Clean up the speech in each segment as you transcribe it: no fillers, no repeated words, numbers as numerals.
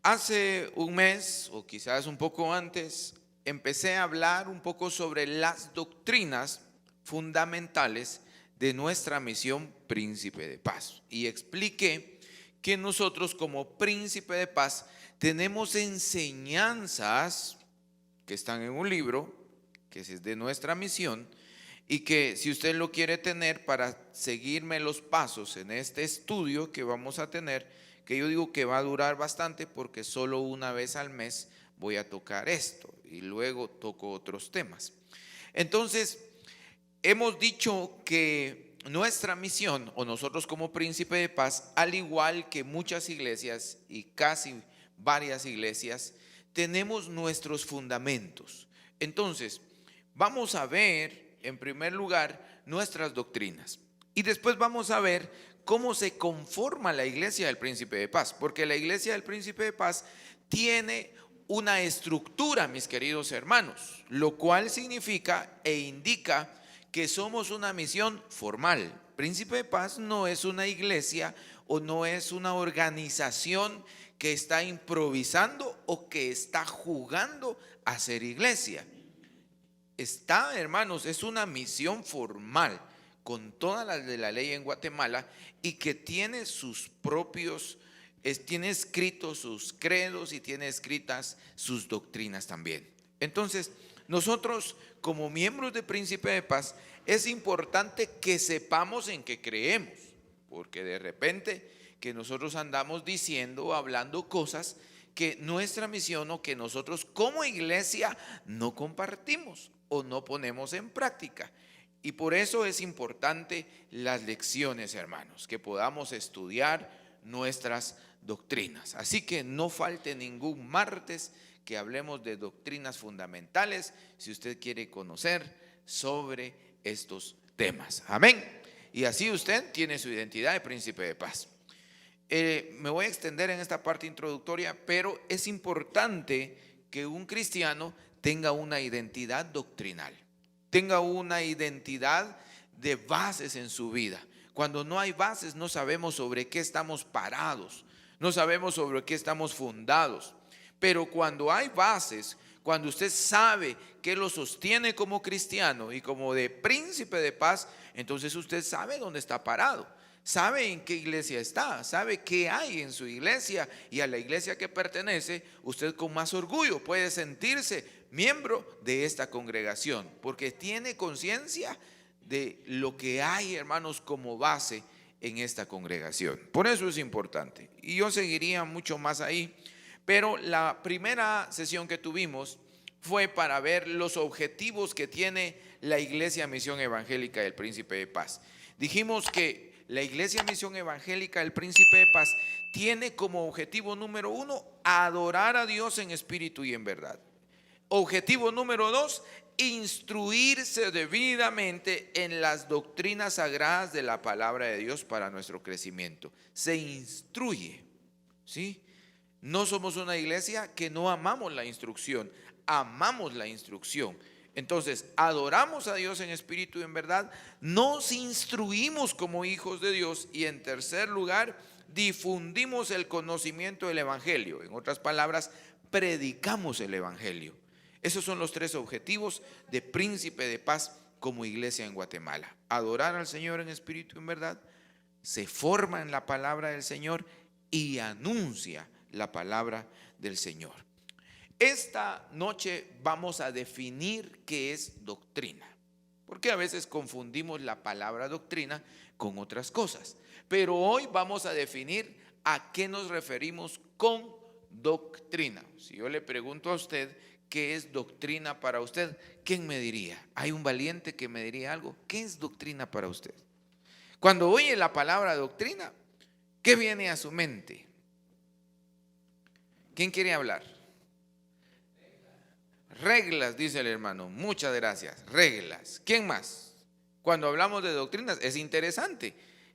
Hace un mes o quizás un poco antes empecé a hablar un poco sobre las doctrinas fundamentales de nuestra misión Príncipe de Paz y expliqué que nosotros como Príncipe de Paz tenemos enseñanzas que están en un libro que es de nuestra misión y que si usted lo quiere tener para seguirme los pasos en este estudio que vamos a tener, que yo digo que va a durar bastante porque solo una vez al mes voy a tocar esto y luego toco otros temas. Entonces, hemos dicho que nuestra misión, o nosotros como Príncipe de Paz, al igual que muchas iglesias y casi varias iglesias, tenemos nuestros fundamentos. Entonces, vamos a ver en primer lugar nuestras doctrinas y después vamos a ver cómo se conforma la iglesia del Príncipe de Paz, porque la iglesia del Príncipe de Paz tiene una estructura, mis queridos hermanos, lo cual significa e indica que somos una misión formal. Príncipe de Paz no es una iglesia o no es una organización que está improvisando o que está jugando a ser iglesia. Está, hermanos, es una misión formal con todas las de la ley en Guatemala y que tiene sus propios, tiene escritos sus credos y tiene escritas sus doctrinas también. Entonces, nosotros como miembros de Príncipe de Paz es importante que sepamos en qué creemos, porque de repente que nosotros andamos diciendo o hablando cosas que nuestra misión o que nosotros como iglesia no compartimos o no ponemos en práctica. Y por eso es importante las lecciones, hermanos, que podamos estudiar nuestras doctrinas. Así que no falte ningún martes que hablemos de doctrinas fundamentales si usted quiere conocer sobre estos temas. Amén. Y así usted tiene su identidad de Príncipe de Paz. Me voy a extender en esta parte introductoria, pero es importante que un cristiano tenga una identidad doctrinal, tenga una identidad de bases en su vida. Cuando no hay bases, no sabemos sobre qué estamos parados, no sabemos sobre qué estamos fundados. Pero cuando hay bases, cuando usted sabe qué lo sostiene como cristiano y como de Príncipe de Paz, entonces usted sabe dónde está parado, sabe en qué iglesia está, sabe qué hay en su iglesia, y a la iglesia que pertenece, usted con más orgullo puede sentirse miembro de esta congregación, porque tiene conciencia de lo que hay, hermanos, como base en esta congregación. Por eso es importante. Y yo seguiría mucho más ahí, pero la primera sesión que tuvimos fue para ver los objetivos que tiene la Iglesia Misión Evangélica del Príncipe de Paz. Dijimos que la Iglesia Misión Evangélica del Príncipe de Paz tiene como objetivo número 1 adorar a Dios en espíritu y en verdad. Objetivo número 2, instruirse debidamente en las doctrinas sagradas de la palabra de Dios para nuestro crecimiento. Se instruye, ¿sí? No somos una iglesia que no amamos la instrucción, amamos la instrucción. Entonces, adoramos a Dios en espíritu y en verdad, nos instruimos como hijos de Dios y en tercer lugar, difundimos el conocimiento del evangelio. En otras palabras, predicamos el evangelio. Esos son los 3 objetivos de Príncipe de Paz como iglesia en Guatemala. Adorar al Señor en espíritu y en verdad, se forma en la palabra del Señor y anuncia la palabra del Señor. Esta noche vamos a definir qué es doctrina, porque a veces confundimos la palabra doctrina con otras cosas, pero hoy vamos a definir a qué nos referimos con doctrina. Si yo le pregunto a usted qué es doctrina para usted, ¿quién me diría? ¿Hay un valiente que me diría algo? ¿Qué es doctrina para usted? Cuando oye la palabra doctrina, ¿qué viene a su mente? ¿Quién quiere hablar? Reglas, dice el hermano. Muchas gracias. Reglas. ¿Quién más? Cuando hablamos de doctrinas es interesante.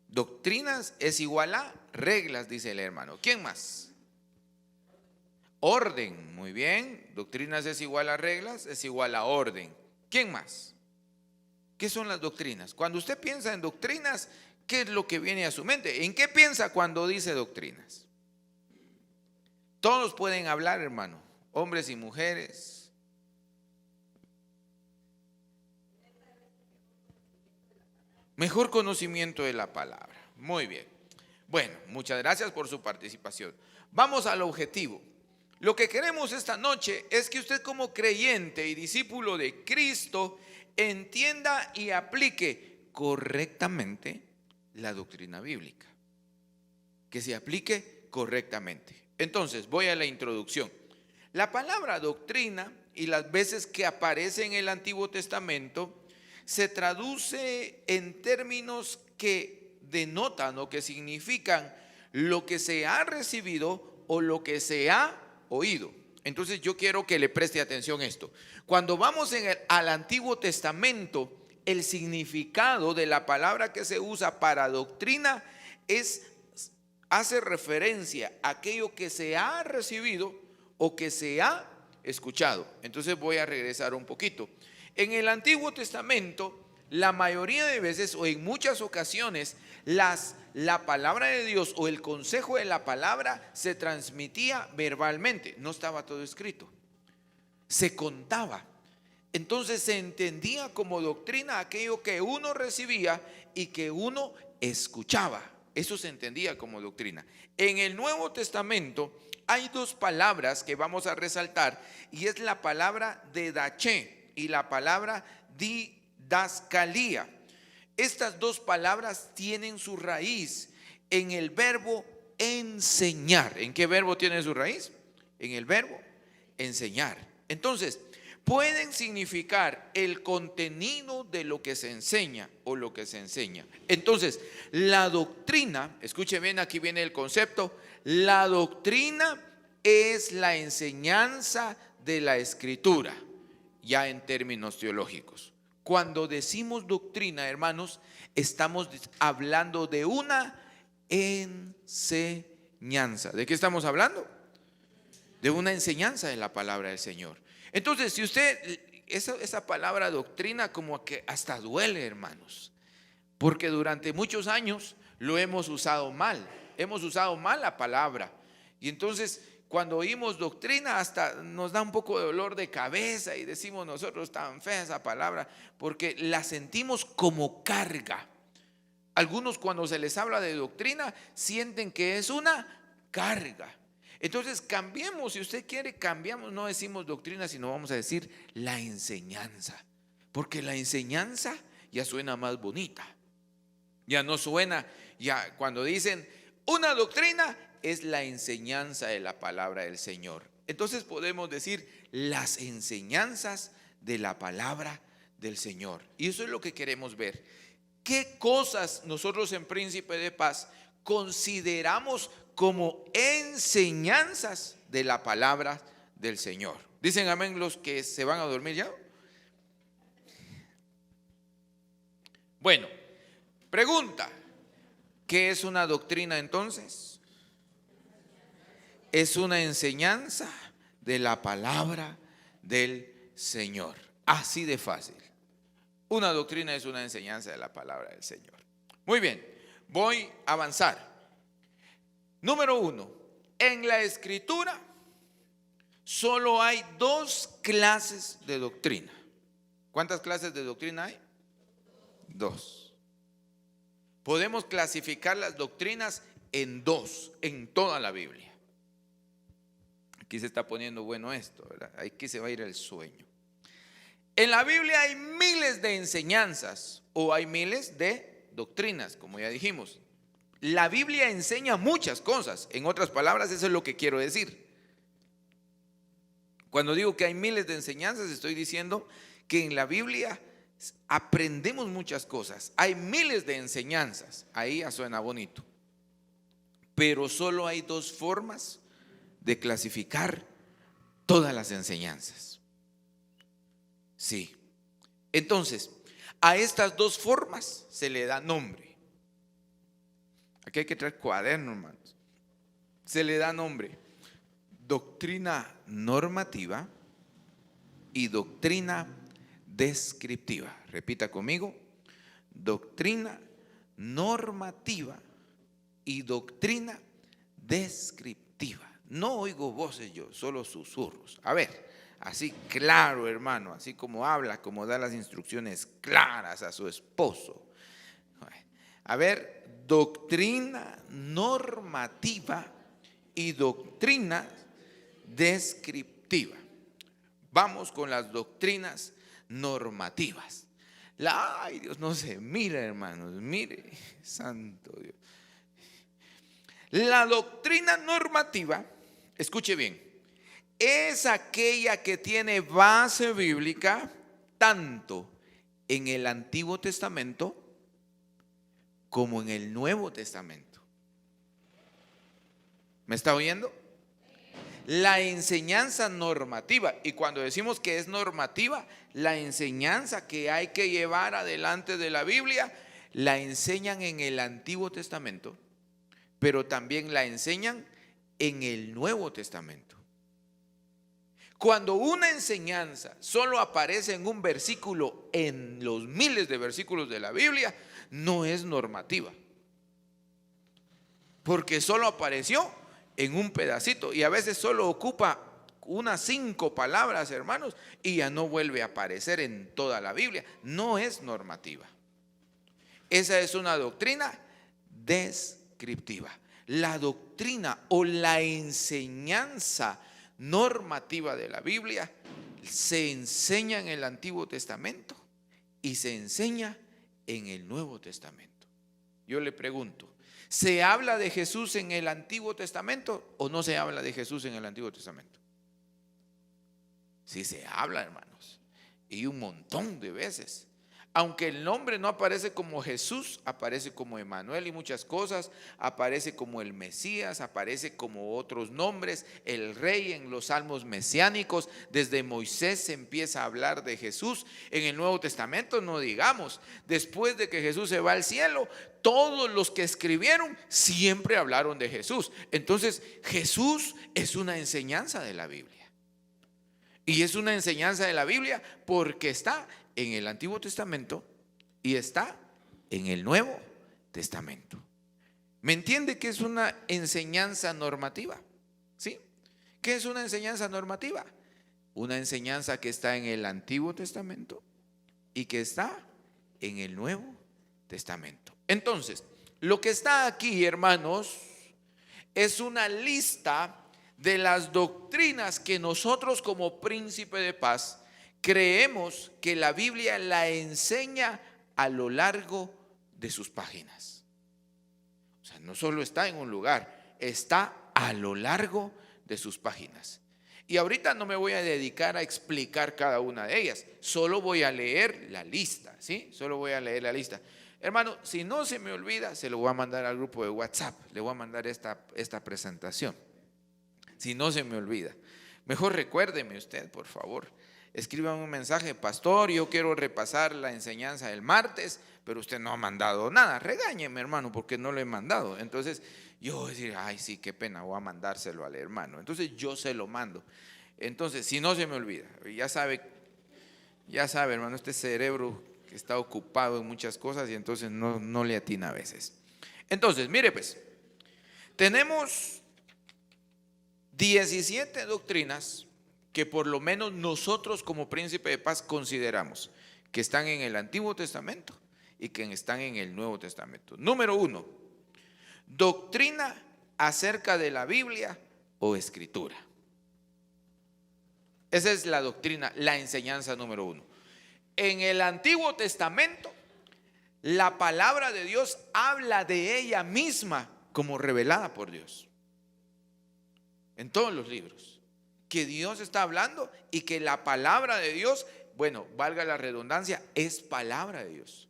Doctrinas es igual a reglas, dice el hermano. ¿Quién más? Orden. Muy bien. Doctrinas es igual a reglas, es igual a orden. ¿Quién más? ¿Qué son las doctrinas? Cuando usted piensa en doctrinas, ¿qué es lo que viene a su mente? ¿En qué piensa cuando dice doctrinas? Todos pueden hablar, hermano, hombres y mujeres. Mejor conocimiento de la palabra. Muy bien. Bueno, muchas gracias por su participación. Vamos al objetivo. Lo que queremos esta noche es que usted, como creyente y discípulo de Cristo, entienda y aplique correctamente la doctrina bíblica. Que se aplique correctamente. Entonces, voy a la introducción. La palabra doctrina, y las veces que aparece en el Antiguo Testamento, se traduce en términos que denotan o que significan lo que se ha recibido o lo que se ha oído. Entonces yo quiero que le preste atención a esto. Cuando vamos al Antiguo Testamento, el significado de la palabra que se usa para doctrina hace referencia a aquello que se ha recibido o que se ha escuchado. Entonces voy a regresar un poquito. En el Antiguo Testamento, la mayoría de veces o en muchas ocasiones, la palabra de Dios o el consejo de la palabra se transmitía verbalmente. No estaba todo escrito, se contaba. Entonces se entendía como doctrina aquello que uno recibía y que uno escuchaba. Eso se entendía como doctrina. En el Nuevo Testamento hay dos palabras que vamos a resaltar, y es la palabra didaché y la palabra didascalía. Estas dos palabras tienen su raíz en el verbo enseñar. ¿En qué verbo tiene su raíz? En el verbo enseñar. Entonces, pueden significar el contenido de lo que se enseña o lo que se enseña. Entonces, la doctrina, escuche bien, aquí viene el concepto. La doctrina es la enseñanza de la Escritura, ya en términos teológicos. Cuando decimos doctrina, hermanos, estamos hablando de una enseñanza. ¿De qué estamos hablando? De una enseñanza de la palabra del Señor. Entonces, si usted, esa palabra doctrina como que hasta duele, hermanos, porque durante muchos años lo hemos usado mal. Hemos usado mal la palabra. Y entonces, cuando oímos doctrina, hasta nos da un poco de dolor de cabeza y decimos nosotros, tan fea esa palabra, porque la sentimos como carga. Algunos, cuando se les habla de doctrina, sienten que es una carga. Entonces cambiemos, si usted quiere, cambiamos, no decimos doctrina, sino vamos a decir la enseñanza, porque la enseñanza ya suena más bonita. Ya no suena, ya cuando dicen una doctrina, es la enseñanza de la palabra del Señor. Entonces podemos decir las enseñanzas de la palabra del Señor. Y eso es lo que queremos ver. ¿Qué cosas nosotros en Príncipe de Paz consideramos como enseñanzas de la palabra del Señor? ¿Dicen amén los que se van a dormir ya? Bueno, pregunta, ¿qué es una doctrina entonces? Es una enseñanza de la palabra del Señor. Así de fácil. Una doctrina es una enseñanza de la palabra del Señor. Muy bien, voy a avanzar. Número 1, en la Escritura solo hay dos clases de doctrina. ¿Cuántas clases de doctrina hay? Dos. Podemos clasificar las doctrinas en dos, en toda la Biblia. Aquí se está poniendo bueno esto, ¿verdad? Aquí se va a ir el sueño. En la Biblia hay miles de enseñanzas o hay miles de doctrinas, como ya dijimos. La Biblia enseña muchas cosas. En otras palabras, eso es lo que quiero decir. Cuando digo que hay miles de enseñanzas, estoy diciendo que en la Biblia aprendemos muchas cosas. Hay miles de enseñanzas. Ahí ya suena bonito. Pero solo hay dos formas de clasificar todas las enseñanzas. Sí. Entonces, a estas dos formas se le da nombre. Aquí hay que traer cuaderno, hermanos. Se le da nombre: doctrina normativa y doctrina descriptiva. Repita conmigo: doctrina normativa y doctrina descriptiva. No oigo voces yo, solo susurros. A ver, así claro, hermano, así como habla, como da las instrucciones claras a su esposo. A ver, doctrina normativa y doctrina descriptiva. Vamos con las doctrinas normativas. Ay, Dios, no se mire, hermanos, mire, santo Dios. La doctrina normativa, escuche bien, es aquella que tiene base bíblica tanto en el Antiguo Testamento como en el Nuevo Testamento. ¿Me está oyendo? La enseñanza normativa, y cuando decimos que es normativa, la enseñanza que hay que llevar adelante de la Biblia, la enseñan en el Antiguo Testamento, pero también la enseñan en el Nuevo Testamento. Cuando una enseñanza solo aparece en un versículo en los miles de versículos de la Biblia, no es normativa, porque solo apareció en un pedacito y a veces solo ocupa unas 5 palabras, hermanos, y ya no vuelve a aparecer en toda la Biblia. No es normativa. Esa es una doctrina descriptiva. La doctrina o la enseñanza normativa de la Biblia se enseña en el Antiguo Testamento y se enseña en el Nuevo Testamento. Yo le pregunto, ¿se habla de Jesús en el Antiguo Testamento o no se habla de Jesús en el Antiguo Testamento? Sí se habla, hermanos, y un montón de veces. Aunque el nombre no aparece como Jesús, aparece como Emanuel y muchas cosas, aparece como el Mesías, aparece como otros nombres, el Rey en los salmos mesiánicos. Desde Moisés se empieza a hablar de Jesús. En el Nuevo Testamento no digamos, después de que Jesús se va al cielo, todos los que escribieron siempre hablaron de Jesús. Entonces Jesús es una enseñanza de la Biblia. Y es una enseñanza de la Biblia porque está en el Antiguo Testamento y está en el Nuevo Testamento. ¿Me entiende que es una enseñanza normativa? ¿Sí? ¿Qué es una enseñanza normativa? Una enseñanza que está en el Antiguo Testamento y que está en el Nuevo Testamento. Entonces, lo que está aquí, hermanos, es una lista de las doctrinas que nosotros como Príncipe de Paz creemos que la Biblia la enseña a lo largo de sus páginas. O sea, no solo está en un lugar, está a lo largo de sus páginas. Y ahorita no me voy a dedicar a explicar cada una de ellas, solo voy a leer la lista, ¿sí? Solo voy a leer la lista. Hermano, si no se me olvida, se lo voy a mandar al grupo de WhatsApp, le voy a mandar esta presentación. Si no se me olvida, mejor recuérdeme usted, por favor. Escríbame un mensaje: pastor, yo quiero repasar la enseñanza del martes, pero usted no ha mandado nada. Regáñeme, hermano, porque no lo he mandado. Entonces yo voy a decir, ay, sí, qué pena, voy a mandárselo al hermano. Entonces yo se lo mando. Entonces, si no se me olvida, ya sabe, hermano, este cerebro que está ocupado en muchas cosas y entonces no le atina a veces. Entonces, mire pues, tenemos 17 doctrinas que por lo menos nosotros como Príncipe de Paz consideramos que están en el Antiguo Testamento y que están en el Nuevo Testamento. Número 1, doctrina acerca de la Biblia o Escritura. Esa es la doctrina, la enseñanza número 1. En el Antiguo Testamento, la palabra de Dios habla de ella misma como revelada por Dios. En todos los libros, que Dios está hablando y que la palabra de Dios, bueno, valga la redundancia, es palabra de Dios.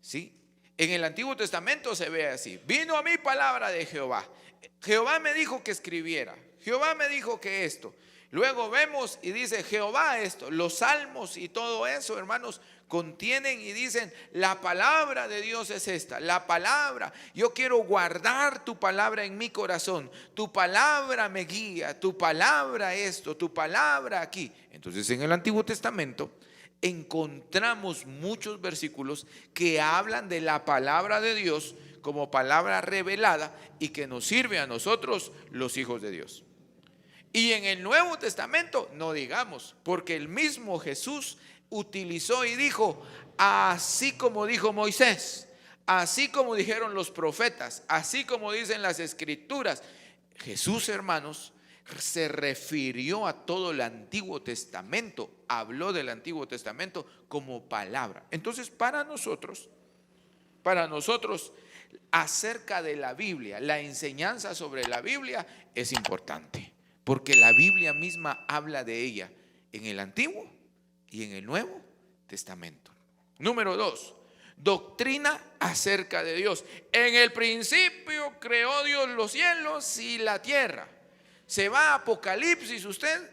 ¿Sí? En el Antiguo Testamento se ve así: vino a mí palabra de Jehová. Jehová me dijo que escribiera. Jehová me dijo que esto. Luego vemos y dice Jehová esto. Los salmos y todo eso, hermanos, contienen y dicen: la palabra de Dios es esta. La palabra, yo quiero guardar tu palabra en mi corazón. Tu palabra me guía, tu palabra esto, tu palabra aquí. Entonces en el Antiguo Testamento encontramos muchos versículos que hablan de la palabra de Dios como palabra revelada y que nos sirve a nosotros, los hijos de Dios. Y en el Nuevo Testamento no digamos, porque el mismo Jesús utilizó y dijo, así como dijo Moisés, así como dijeron los profetas, así como dicen las escrituras. Jesús, hermanos, se refirió a todo el Antiguo Testamento, habló del Antiguo Testamento como palabra. Entonces, para nosotros, acerca de la Biblia, la enseñanza sobre la Biblia es importante, porque la Biblia misma habla de ella en el Antiguo y en el Nuevo Testamento. Número 2, doctrina acerca de Dios. En el principio creó Dios los cielos y la tierra. Se va a Apocalipsis usted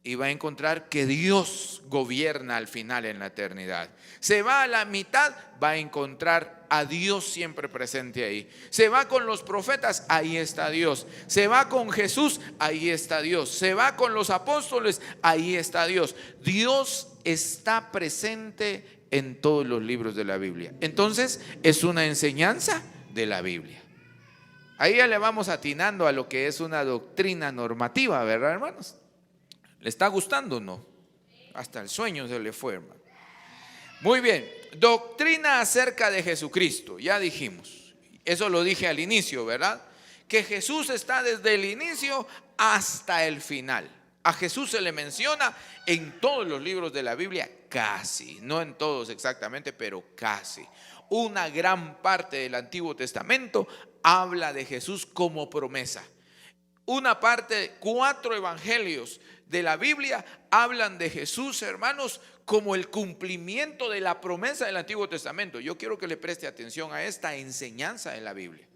y va a encontrar que Dios gobierna al final en la eternidad. Se va a la mitad, va a encontrar a Dios siempre presente ahí. Se va con los profetas, ahí está Dios. Se va con Jesús, ahí está Dios. Se va con los apóstoles, ahí está Dios. Dios está presente en todos los libros de la Biblia. Entonces es una enseñanza de la Biblia. Ahí ya le vamos atinando a lo que es una doctrina normativa, ¿verdad, hermanos? ¿Le está gustando o no? Hasta el sueño se le fue, hermano. Muy bien, doctrina acerca de Jesucristo, ya dijimos. Eso lo dije al inicio, ¿verdad? Que Jesús está desde el inicio hasta el final. A Jesús se le menciona en todos los libros de la Biblia, casi, no en todos exactamente, pero casi. Una gran parte del Antiguo Testamento habla de Jesús como promesa. Una parte, 4 evangelios de la Biblia hablan de Jesús, hermanos, como el cumplimiento de la promesa del Antiguo Testamento. Yo quiero que le preste atención a esta enseñanza de la Biblia,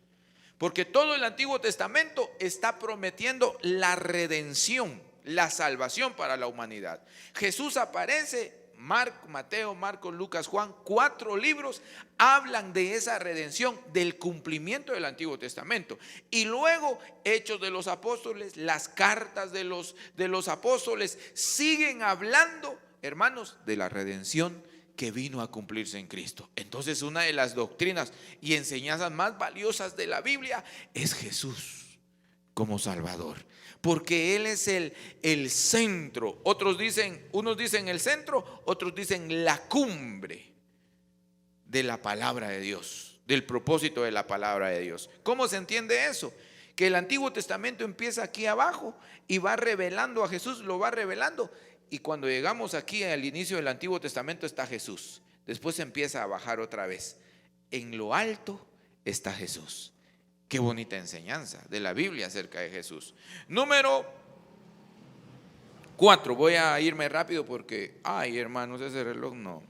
porque todo el Antiguo Testamento está prometiendo la redención, la salvación para la humanidad. Jesús aparece, Mateo, Marcos, Lucas, Juan, 4 libros hablan de esa redención, del cumplimiento del Antiguo Testamento. Y luego Hechos de los Apóstoles, las cartas de los apóstoles siguen hablando, hermanos, de la redención que vino a cumplirse en Cristo. Entonces, una de las doctrinas y enseñanzas más valiosas de la Biblia es Jesús como Salvador, porque Él es el centro. Unos dicen el centro, otros dicen la cumbre de la palabra de Dios, del propósito de la palabra de Dios. ¿Cómo se entiende eso? Que el Antiguo Testamento empieza aquí abajo y va revelando a Jesús, lo va revelando. Y cuando llegamos aquí al inicio del Antiguo Testamento está Jesús. Después empieza a bajar otra vez. En lo alto está Jesús. Qué bonita enseñanza de la Biblia acerca de Jesús. Número 4. Voy a irme rápido porque, ay, hermanos, ese reloj no.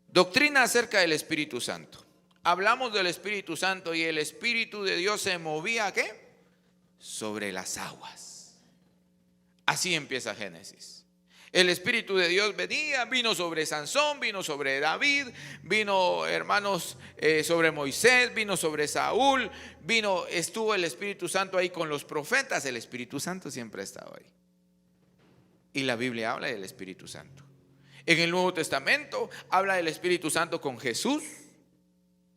Doctrina acerca del Espíritu Santo. Hablamos del Espíritu Santo y el Espíritu de Dios se movía, ¿qué? Sobre las aguas. Así empieza Génesis. El Espíritu de Dios vino sobre Sansón, vino sobre David, vino, hermanos, sobre Moisés, vino sobre Saúl, estuvo el Espíritu Santo ahí con los profetas. El Espíritu Santo siempre ha estado ahí. Y la Biblia habla del Espíritu Santo. En el Nuevo Testamento habla del Espíritu Santo con Jesús.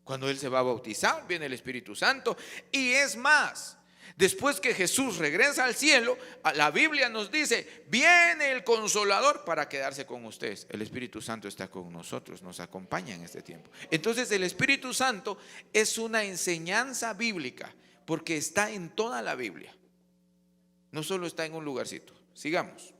Cuando Él se va a bautizar, viene el Espíritu Santo. Y es más, después que Jesús regresa al cielo, la Biblia nos dice, viene el Consolador para quedarse con ustedes. El Espíritu Santo está con nosotros, nos acompaña en este tiempo. Entonces el Espíritu Santo es una enseñanza bíblica, porque está en toda la Biblia. No solo está en un lugarcito. Sigamos.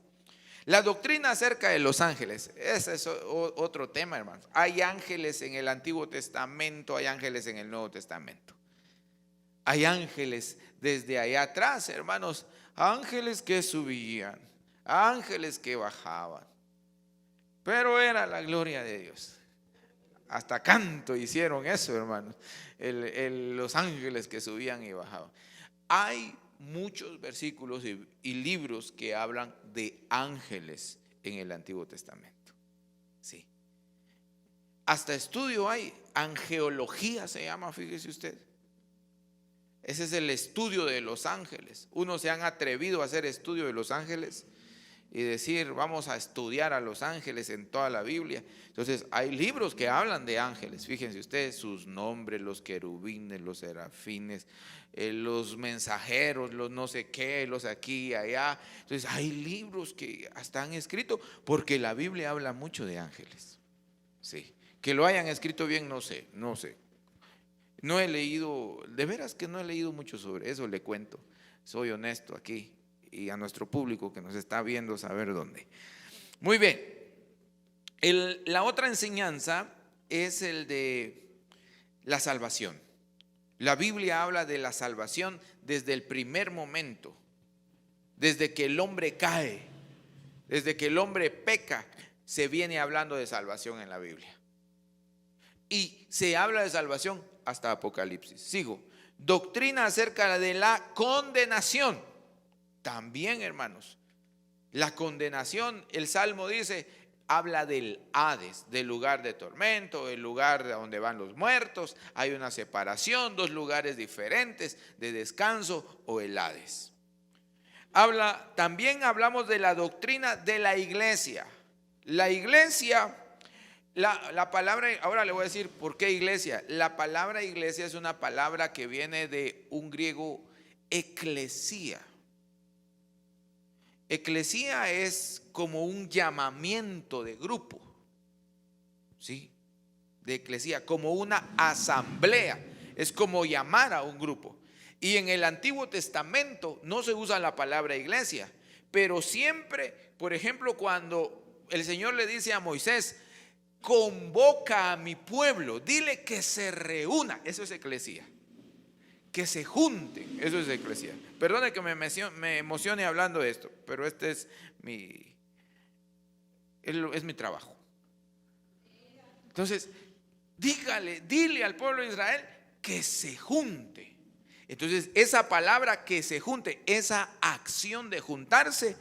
La doctrina acerca de los ángeles, ese es otro tema, hermanos. Hay ángeles en el Antiguo Testamento, hay ángeles en el Nuevo Testamento. Hay ángeles desde allá atrás, hermanos, ángeles que subían, ángeles que bajaban, pero era la gloria de Dios. Hasta canto hicieron eso, hermanos, los ángeles que subían y bajaban. Hay muchos versículos y libros que hablan de ángeles en el Antiguo Testamento. Sí. Hasta estudio hay, angeología se llama, fíjese usted. Ese es el estudio de los ángeles. Unos se han atrevido a hacer estudio de los ángeles y decir vamos a estudiar a los ángeles en toda la Biblia. Entonces hay libros que hablan de ángeles, fíjense ustedes, sus nombres, los querubines, los serafines, los mensajeros, los no sé qué, los aquí y allá. Entonces hay libros que hasta han escrito, porque la Biblia habla mucho de ángeles. Sí, que lo hayan escrito bien, no sé. No he leído, de veras que no he leído mucho sobre eso, le cuento. Soy honesto aquí y a nuestro público que nos está viendo saber dónde. Muy bien, la otra enseñanza es el de la salvación. La Biblia habla de la salvación desde el primer momento, desde que el hombre cae, desde que el hombre peca, se viene hablando de salvación en la Biblia. Y se habla de salvación hasta Apocalipsis. Sigo. Doctrina acerca de la condenación. También, hermanos, la condenación, el Salmo dice, habla del Hades, del lugar de tormento, el lugar donde van los muertos. Hay una separación, dos lugares diferentes de descanso, o el Hades. También hablamos de la doctrina de la iglesia. La iglesia, la palabra, ahora le voy a decir por qué iglesia. La palabra iglesia es una palabra que viene de un griego eclesía. Eclesía es como un llamamiento de grupo, ¿sí? De eclesía, como una asamblea, es como llamar a un grupo. Y en el Antiguo Testamento no se usa la palabra iglesia, pero siempre, por ejemplo, cuando el Señor le dice a Moisés, convoca a mi pueblo, dile que se reúna, eso es eclesía. Que se junten, eso es eclesía. Perdone que me emocione hablando de esto, pero este es mi trabajo. Entonces, dile al pueblo de Israel que se junte. Entonces, esa palabra que se junte, esa acción de juntarse,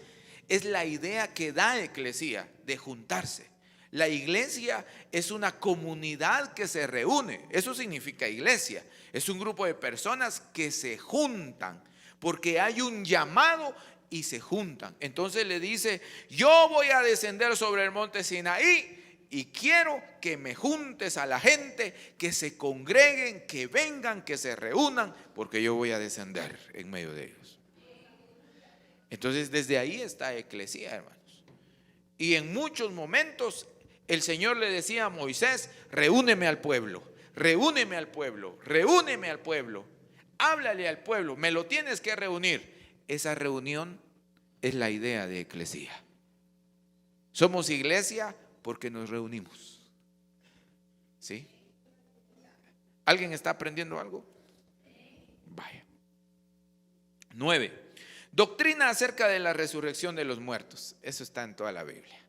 es la idea que da eclesía, de juntarse. La iglesia es una comunidad que se reúne, eso significa iglesia. Es un grupo de personas que se juntan porque hay un llamado y se juntan. Entonces le dice, yo voy a descender sobre el monte Sinaí y quiero que me juntes a la gente, que se congreguen, que vengan, que se reúnan, porque yo voy a descender en medio de ellos. Entonces desde ahí está eclesía, hermanos. Y en muchos momentos el Señor le decía a Moisés, reúneme al pueblo, reúneme al pueblo, reúneme al pueblo, háblale al pueblo, me lo tienes que reunir. Esa reunión es la idea de eclesía. Somos iglesia porque nos reunimos. ¿Sí? ¿Alguien está aprendiendo algo? Vaya. 9. Doctrina acerca de la resurrección de los muertos. Eso está en toda la Biblia.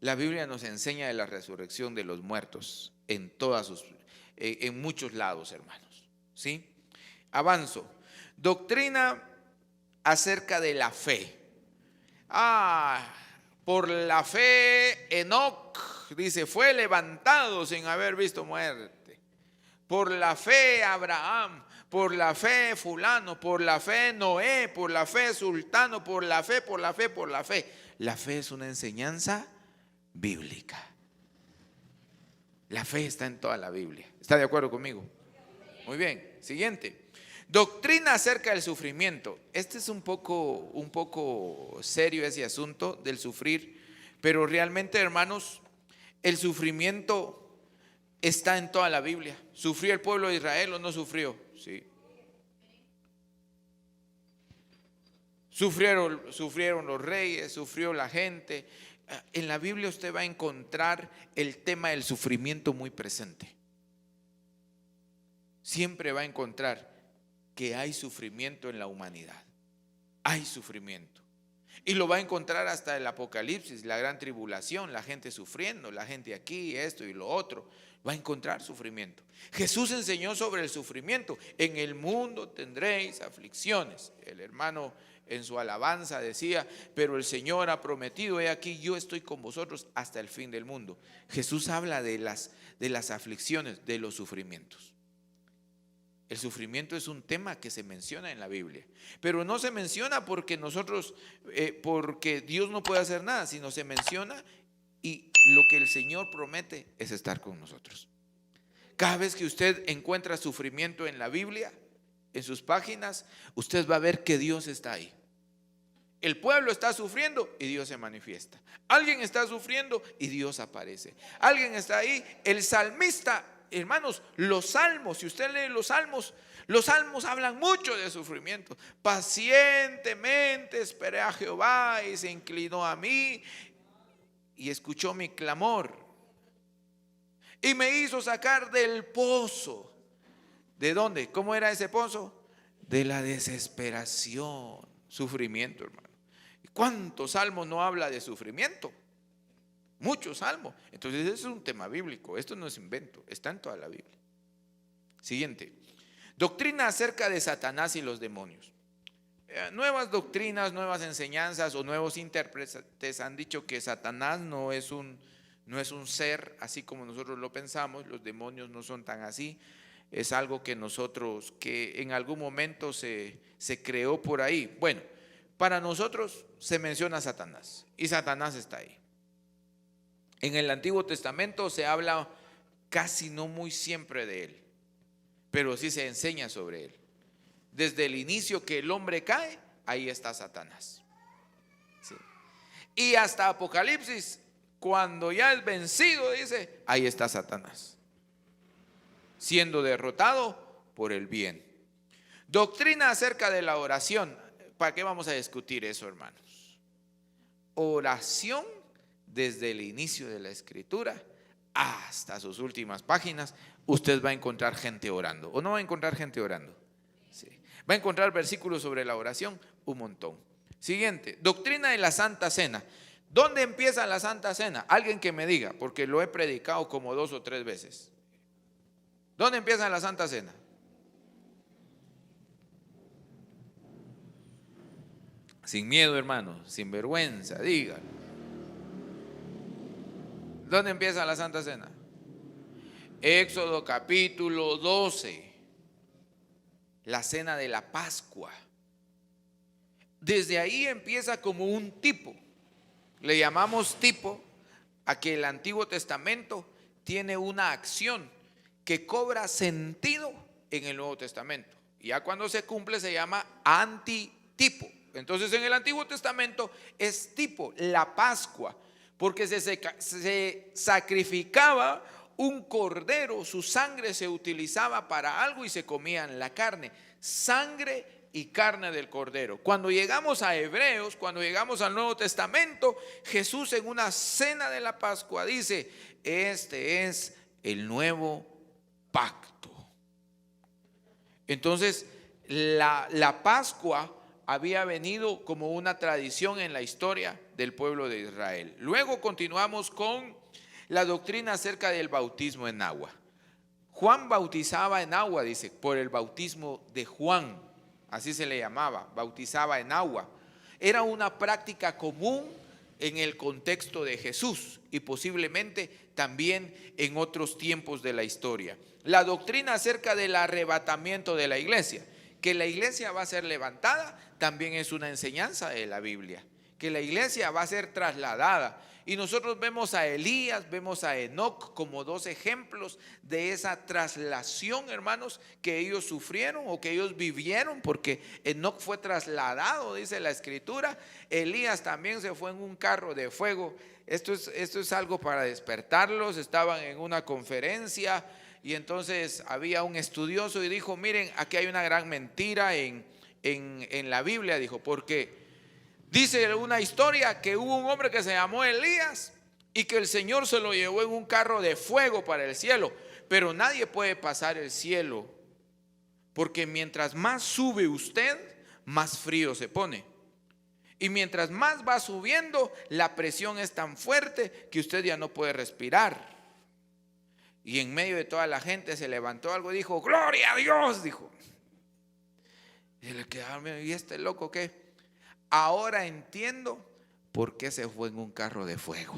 La Biblia nos enseña de la resurrección de los muertos en muchos lados, hermanos. ¿Sí? Avanzo. Doctrina acerca de la fe. Por la fe Enoc, dice, fue levantado sin haber visto muerte. Por la fe Abraham, por la fe fulano, por la fe Noé, por la fe sultano, por la fe. La fe es una enseñanza bíblica. La fe está en toda la Biblia. ¿Está de acuerdo conmigo? Muy bien, siguiente. Doctrina acerca del sufrimiento. Este es un poco serio ese asunto del sufrir, pero realmente, hermanos, el sufrimiento está en toda la Biblia. ¿Sufrió el pueblo de Israel o no sufrió? Sí. Sufrieron los reyes, sufrió la gente. En la Biblia usted va a encontrar el tema del sufrimiento muy presente. Siempre va a encontrar que hay sufrimiento en la humanidad. Hay sufrimiento. Y lo va a encontrar hasta el Apocalipsis, la gran tribulación, la gente sufriendo, la gente aquí, esto y lo otro. Va a encontrar sufrimiento. Jesús enseñó sobre el sufrimiento. En el mundo tendréis aflicciones. El hermano en su alabanza decía, pero el Señor ha prometido, he aquí, yo estoy con vosotros hasta el fin del mundo. Jesús habla de las aflicciones, de los sufrimientos. El sufrimiento es un tema que se menciona en la Biblia, pero no se menciona porque porque Dios no puede hacer nada, sino se menciona y lo que el Señor promete es estar con nosotros. Cada vez que usted encuentra sufrimiento en la Biblia, en sus páginas, usted va a ver que Dios está ahí. El pueblo está sufriendo y Dios se manifiesta. Alguien está sufriendo y Dios aparece. Alguien está ahí. El salmista, hermanos, los salmos, si usted lee los salmos hablan mucho de sufrimiento. Pacientemente esperé a Jehová y se inclinó a mí y escuchó mi clamor y me hizo sacar del pozo. ¿De dónde? ¿Cómo era ese pozo? De la desesperación. Sufrimiento, hermano. ¿Cuántos salmos no habla de sufrimiento? Muchos salmos. Entonces es un tema bíblico. Esto no es invento, está en toda la Biblia. Siguiente. Doctrina acerca de Satanás y los demonios. Nuevas doctrinas, nuevas enseñanzas o nuevos intérpretes han dicho que Satanás no es un ser así como nosotros lo pensamos. Los demonios no son tan así. Es algo que en algún momento se creó por ahí. Bueno, para nosotros se menciona Satanás y Satanás está ahí. En el Antiguo Testamento se habla casi no muy siempre de él, pero sí se enseña sobre él. Desde el inicio que el hombre cae, ahí está Satanás. Sí. Y hasta Apocalipsis, cuando ya es vencido, dice, ahí está Satanás, siendo derrotado por el bien. Doctrina acerca de la oración. ¿Para qué vamos a discutir eso, hermanos? Oración desde el inicio de la Escritura hasta sus últimas páginas, usted va a encontrar gente orando. ¿O no va a encontrar gente orando? Sí. Va a encontrar versículos sobre la oración, un montón. Siguiente, doctrina de la Santa Cena. ¿Dónde empieza la Santa Cena? Alguien que me diga, porque lo he predicado como 2 o 3 veces. ¿Dónde empieza la Santa Cena? Sin miedo, hermano, sin vergüenza, dígalo. ¿Dónde empieza la Santa Cena? Éxodo capítulo 12, la cena de la Pascua. Desde ahí empieza como un tipo. Le llamamos tipo a que el Antiguo Testamento tiene una acción que cobra sentido en el Nuevo Testamento. Y ya cuando se cumple se llama antitipo. Entonces en el Antiguo Testamento es tipo la Pascua, porque se sacrificaba un cordero, su sangre se utilizaba para algo y se comían la carne, sangre y carne del cordero. Cuando llegamos a Hebreos, cuando llegamos al Nuevo Testamento, Jesús en una cena de la Pascua dice, este es el nuevo pacto. Entonces la Pascua había venido como una tradición en la historia del pueblo de Israel. Luego continuamos con la doctrina acerca del bautismo en agua. Juan bautizaba en agua, dice, por el bautismo de Juan, así se le llamaba, bautizaba en agua. Era una práctica común en el contexto de Jesús y posiblemente también en otros tiempos de la historia. La doctrina acerca del arrebatamiento de la iglesia, que la iglesia va a ser levantada, también es una enseñanza de la Biblia, que la iglesia va a ser trasladada. Y nosotros vemos a Elías, vemos a Enoc como 2 ejemplos de esa traslación, hermanos, que ellos sufrieron o que ellos vivieron, porque Enoc fue trasladado, dice la Escritura. Elías también se fue en un carro de fuego. Esto es algo para despertarlos. Estaban en una conferencia y entonces había un estudioso y dijo, miren, aquí hay una gran mentira en la Biblia, dijo, porque dice una historia que hubo un hombre que se llamó Elías y que el Señor se lo llevó en un carro de fuego para el cielo, pero nadie puede pasar el cielo, porque mientras más sube usted, más frío se pone. Y mientras más va subiendo, la presión es tan fuerte que usted ya no puede respirar. Y en medio de toda la gente se levantó algo y dijo, gloria a Dios, dijo. Y le quedaron, ¿y este loco qué? Ahora entiendo por qué se fue en un carro de fuego.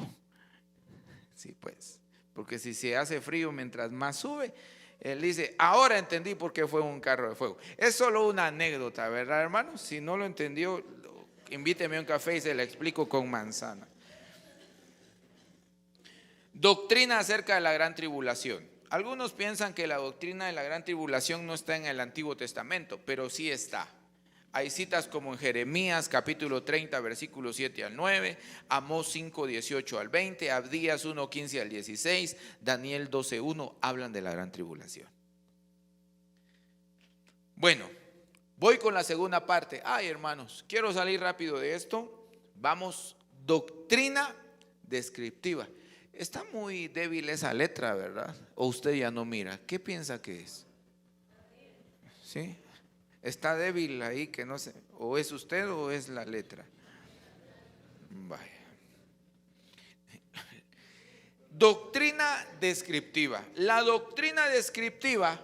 Sí, pues, porque si se hace frío mientras más sube, Él dice, ahora entendí por qué fue un carro de fuego. Es solo una anécdota, ¿verdad, hermanos? Si no lo entendió, invíteme a un café y se la explico con manzana. Doctrina acerca de la gran tribulación. Algunos piensan que la doctrina de la gran tribulación no está en el Antiguo Testamento, pero sí está. Hay citas como en Jeremías capítulo 30 versículos 7 al 9, Amós 5, 18 al 20, Abdías 1, 15 al 16, Daniel 12, 1, hablan de la gran tribulación. Bueno, voy con la segunda parte. Ay, hermanos, quiero salir rápido de esto. Vamos, doctrina descriptiva. Está muy débil esa letra, ¿verdad? O usted ya no mira. ¿Qué piensa que es? ¿Sí? Está débil ahí, que no sé. O es usted o es la letra. Vaya. Doctrina descriptiva. La doctrina descriptiva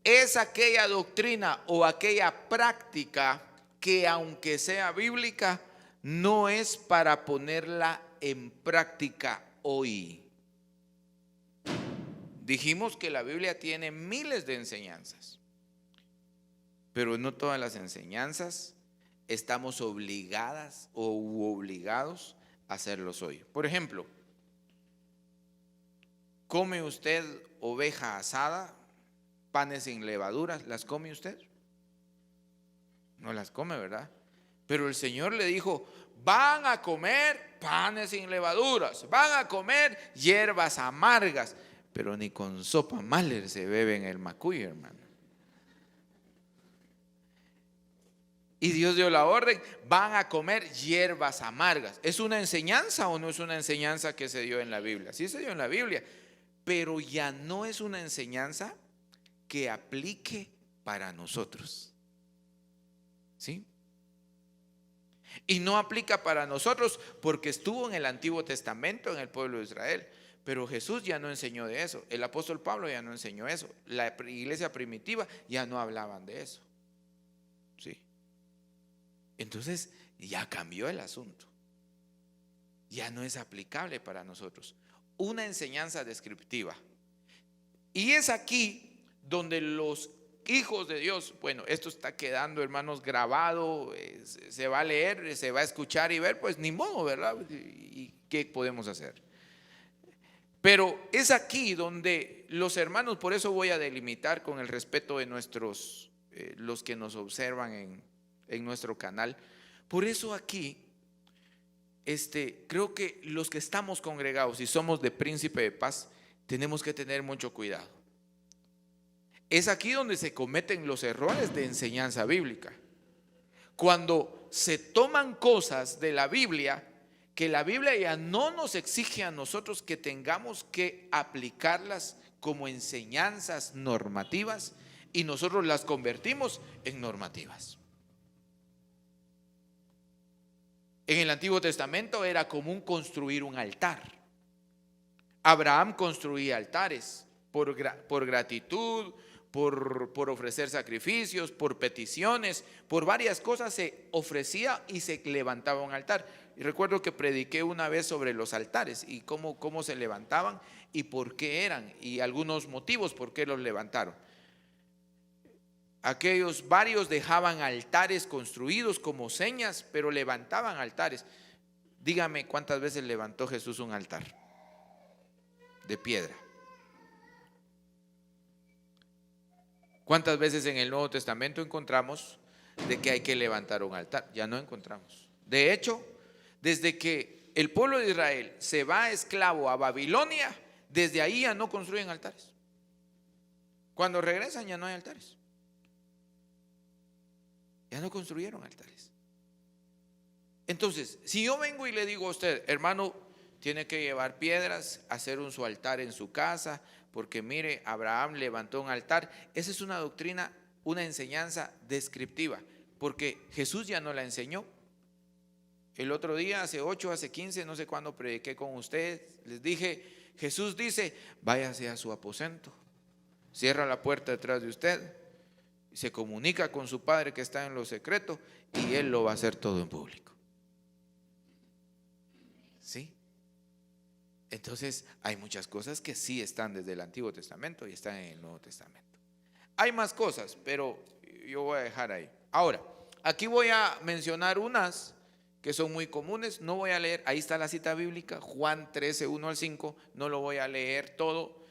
es aquella doctrina o aquella práctica que, aunque sea bíblica, no es para ponerla en práctica hoy. Dijimos que la Biblia tiene miles de enseñanzas, pero no todas las enseñanzas estamos obligadas o obligados a hacerlos hoy. Por ejemplo, ¿come usted oveja asada, panes sin levaduras? ¿Las come usted? No las come, ¿verdad? Pero el Señor le dijo, van a comer panes sin levaduras, van a comer hierbas amargas, pero ni con sopa Mahler se beben el macuy, hermano. Y Dios dio la orden, van a comer hierbas amargas. ¿Es una enseñanza o no es una enseñanza que se dio en la Biblia? Sí se dio en la Biblia, pero ya no es una enseñanza que aplique para nosotros. ¿Sí? Y no aplica para nosotros porque estuvo en el Antiguo Testamento en el pueblo de Israel. Pero Jesús ya no enseñó de eso. El apóstol Pablo ya no enseñó eso. La iglesia primitiva ya no hablaban de eso. ¿Sí? Entonces ya cambió el asunto. Ya no es aplicable para nosotros. Una enseñanza descriptiva. Y es aquí donde los hijos de Dios, bueno, esto está quedando, hermanos, grabado, se va a leer, se va a escuchar y ver, pues ni modo, ¿verdad? ¿Y qué podemos hacer? Pero es aquí donde los hermanos, por eso voy a delimitar con el respeto de nuestros, los que nos observan en nuestro canal. Por eso aquí, creo que los que estamos congregados y somos de Príncipe de Paz, tenemos que tener mucho cuidado. Es aquí donde se cometen los errores de enseñanza bíblica. Cuando se toman cosas de la Biblia, que la Biblia ya no nos exige a nosotros que tengamos que aplicarlas como enseñanzas normativas, y nosotros las convertimos en normativas. En el Antiguo Testamento era común construir un altar. Abraham construía altares por gratitud, por ofrecer sacrificios, por peticiones, por varias cosas se ofrecía y se levantaba un altar. Y recuerdo que prediqué una vez sobre los altares y cómo se levantaban y por qué eran y algunos motivos por qué los levantaron. Varios dejaban altares construidos como señas, pero levantaban altares. Dígame cuántas veces levantó Jesús un altar de piedra. ¿Cuántas veces en el Nuevo Testamento encontramos de que hay que levantar un altar? Ya no encontramos. De hecho, desde que el pueblo de Israel se va esclavo a Babilonia, desde ahí ya no construyen altares. Cuando regresan ya no hay altares. Ya no construyeron altares. Entonces, si yo vengo y le digo a usted, hermano, tiene que llevar piedras, hacer su altar en su casa, porque mire, Abraham levantó un altar. Esa es una doctrina, una enseñanza descriptiva, porque Jesús ya no la enseñó. El otro día, hace 8, hace 15, no sé cuándo prediqué con ustedes, les dije, Jesús dice, váyase a su aposento, cierra la puerta detrás de usted, se comunica con su Padre que está en lo secreto y Él lo va a hacer todo en público. ¿Sí? Entonces hay muchas cosas que sí están desde el Antiguo Testamento y están en el Nuevo Testamento. Hay más cosas, pero yo voy a dejar ahí. Ahora, aquí voy a mencionar unas que son muy comunes. No voy a leer, ahí está la cita bíblica, Juan 13, 1 al 5. No lo voy a leer todo,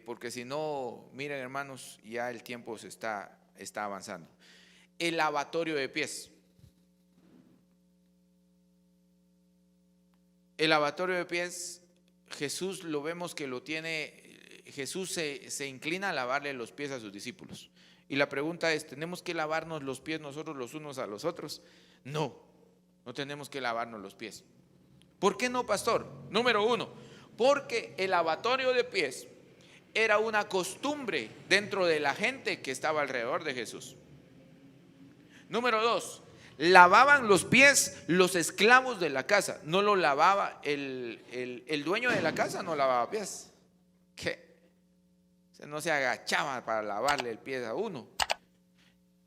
porque si no, miren hermanos, ya el tiempo se está avanzando. El lavatorio de pies. El lavatorio de pies, Jesús lo vemos que lo tiene. Jesús se inclina a lavarle los pies a sus discípulos. Y la pregunta es, ¿tenemos que lavarnos los pies nosotros los unos a los otros? No, no tenemos que lavarnos los pies. ¿Por qué no, pastor? Número uno, porque el lavatorio de pies era una costumbre dentro de la gente que estaba alrededor de Jesús. Número dos, lavaban los pies los esclavos de la casa, no lo lavaba el dueño de la casa, no lavaba pies. ¿Qué? No se agachaba para lavarle el pie a uno.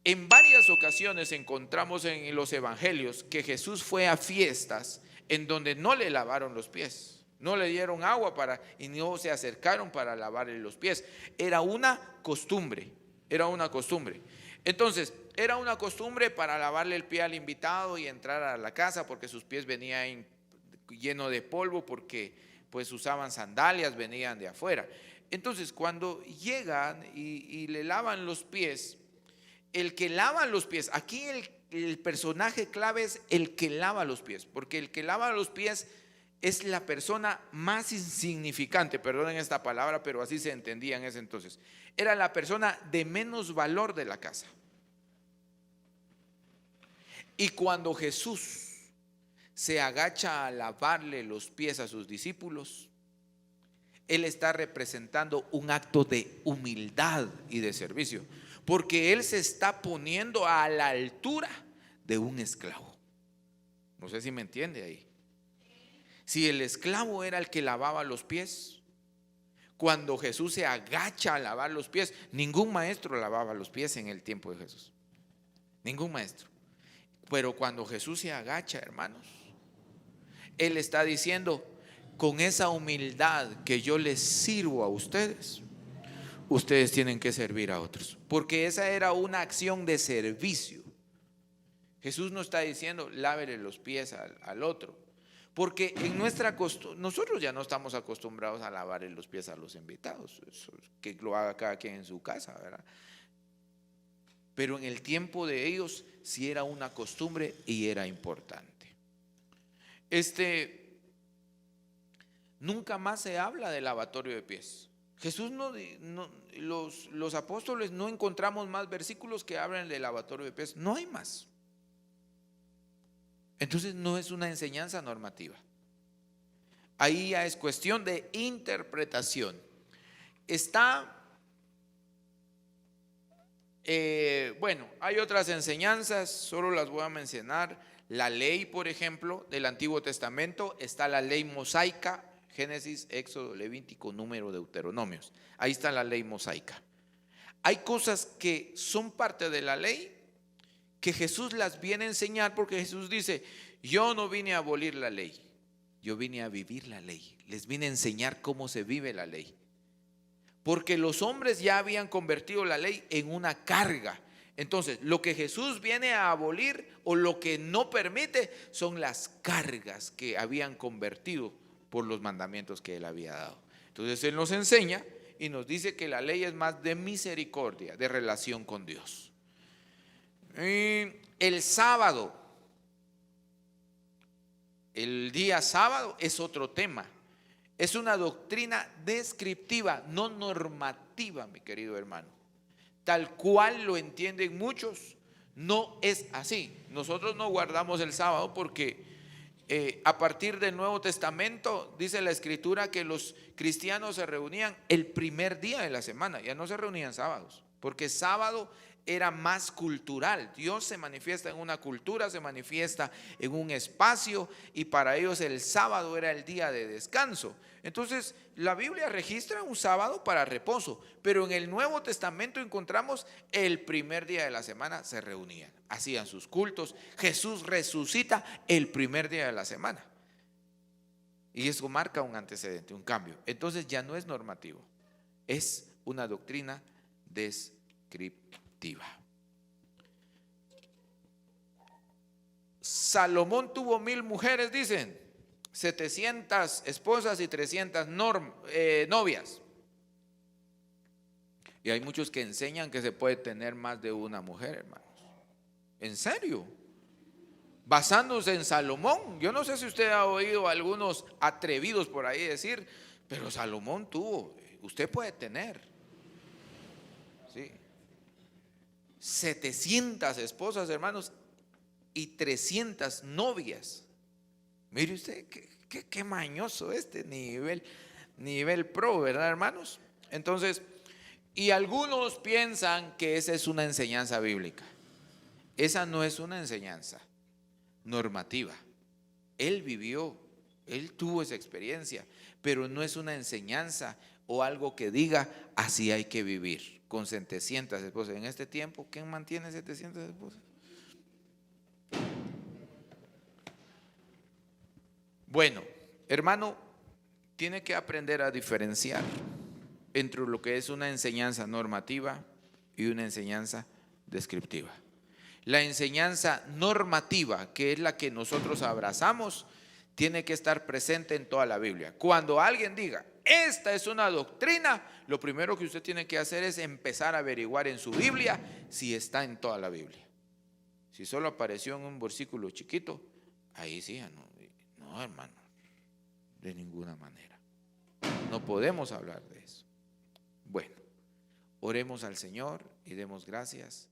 En varias ocasiones encontramos en los evangelios que Jesús fue a fiestas en donde no le lavaron los pies, no le dieron agua y no se acercaron para lavarle los pies. Era una costumbre, era una costumbre. Entonces, era una costumbre para lavarle el pie al invitado y entrar a la casa, porque sus pies venían llenos de polvo, porque pues usaban sandalias, venían de afuera. Entonces, cuando llegan y le lavan los pies, el que lava los pies, aquí el personaje clave es el que lava los pies, porque el que lava los pies es la persona más insignificante, perdonen esta palabra, pero así se entendía en ese entonces. Era la persona de menos valor de la casa. Y cuando Jesús se agacha a lavarle los pies a sus discípulos, Él está representando un acto de humildad y de servicio, porque Él se está poniendo a la altura de un esclavo. No sé si me entiende ahí. Si el esclavo era el que lavaba los pies, cuando Jesús se agacha a lavar los pies, ningún maestro lavaba los pies en el tiempo de Jesús. Ningún maestro. Pero cuando Jesús se agacha, hermanos, Él está diciendo: con esa humildad que yo les sirvo a ustedes, ustedes tienen que servir a otros, porque esa era una acción de servicio. Jesús no está diciendo lávele los pies al otro, porque en nuestra costumbre, nosotros ya no estamos acostumbrados a lavarle los pies a los invitados, que lo haga cada quien en su casa, ¿verdad? Pero en el tiempo de ellos sí era una costumbre y era importante. Nunca más se habla de lavatorio de pies. Jesús los apóstoles no encontramos más versículos que hablan de lavatorio de pies. No hay más. Entonces no es una enseñanza normativa. Ahí ya es cuestión de interpretación. Bueno, hay otras enseñanzas, solo las voy a mencionar. La ley, por ejemplo, del Antiguo Testamento, está la ley mosaica, Génesis, Éxodo, Levítico, Número, Deuteronomios. Ahí está la ley mosaica. Hay cosas que son parte de la ley que Jesús las viene a enseñar, porque Jesús dice: yo no vine a abolir la ley, yo vine a vivir la ley. Les vine a enseñar cómo se vive la ley, porque los hombres ya habían convertido la ley en una carga. Entonces, lo que Jesús viene a abolir o lo que no permite son las cargas que habían convertido por los mandamientos que Él había dado. Entonces Él nos enseña y nos dice que la ley es más de misericordia, de relación con Dios. El sábado, el día sábado es otro tema. Es una doctrina descriptiva, no normativa, mi querido hermano. Tal cual lo entienden muchos, no es así. Nosotros no guardamos el sábado porque a partir del Nuevo Testamento dice la Escritura que los cristianos se reunían el primer día de la semana, ya no se reunían sábados, porque sábado era más cultural. Dios se manifiesta en una cultura, se manifiesta en un espacio, y para ellos el sábado era el día de descanso. Entonces la Biblia registra un sábado para reposo, pero en el Nuevo Testamento encontramos el primer día de la semana se reunían, hacían sus cultos. Jesús resucita el primer día de la semana. Y eso marca un antecedente, un cambio. Entonces ya no es normativo, es una doctrina descriptiva. Salomón tuvo 1000 mujeres, dicen, 700 esposas y 300 novias. Y hay muchos que enseñan que se puede tener más de una mujer, hermanos. ¿En serio? Basándose en Salomón. Yo no sé si usted ha oído a algunos atrevidos por ahí decir, pero Salomón tuvo, usted puede tener. Sí. 700 esposas, hermanos, y 300 novias. Mire usted, qué mañoso este nivel pro, ¿verdad, hermanos? Entonces, y algunos piensan que esa es una enseñanza bíblica. Esa no es una enseñanza normativa. Él vivió, él tuvo esa experiencia, pero no es una enseñanza o algo que diga así hay que vivir con 700 esposas. En este tiempo, ¿quién mantiene 700 esposas? Bueno, hermano, tiene que aprender a diferenciar entre lo que es una enseñanza normativa y una enseñanza descriptiva. La enseñanza normativa, que es la que nosotros abrazamos, tiene que estar presente en toda la Biblia. Cuando alguien diga, esta es una doctrina, lo primero que usted tiene que hacer es empezar a averiguar en su Biblia si está en toda la Biblia. Si solo apareció en un versículo chiquito, ahí sí, no, hermano, de ninguna manera. No podemos hablar de eso. Bueno, oremos al Señor y demos gracias.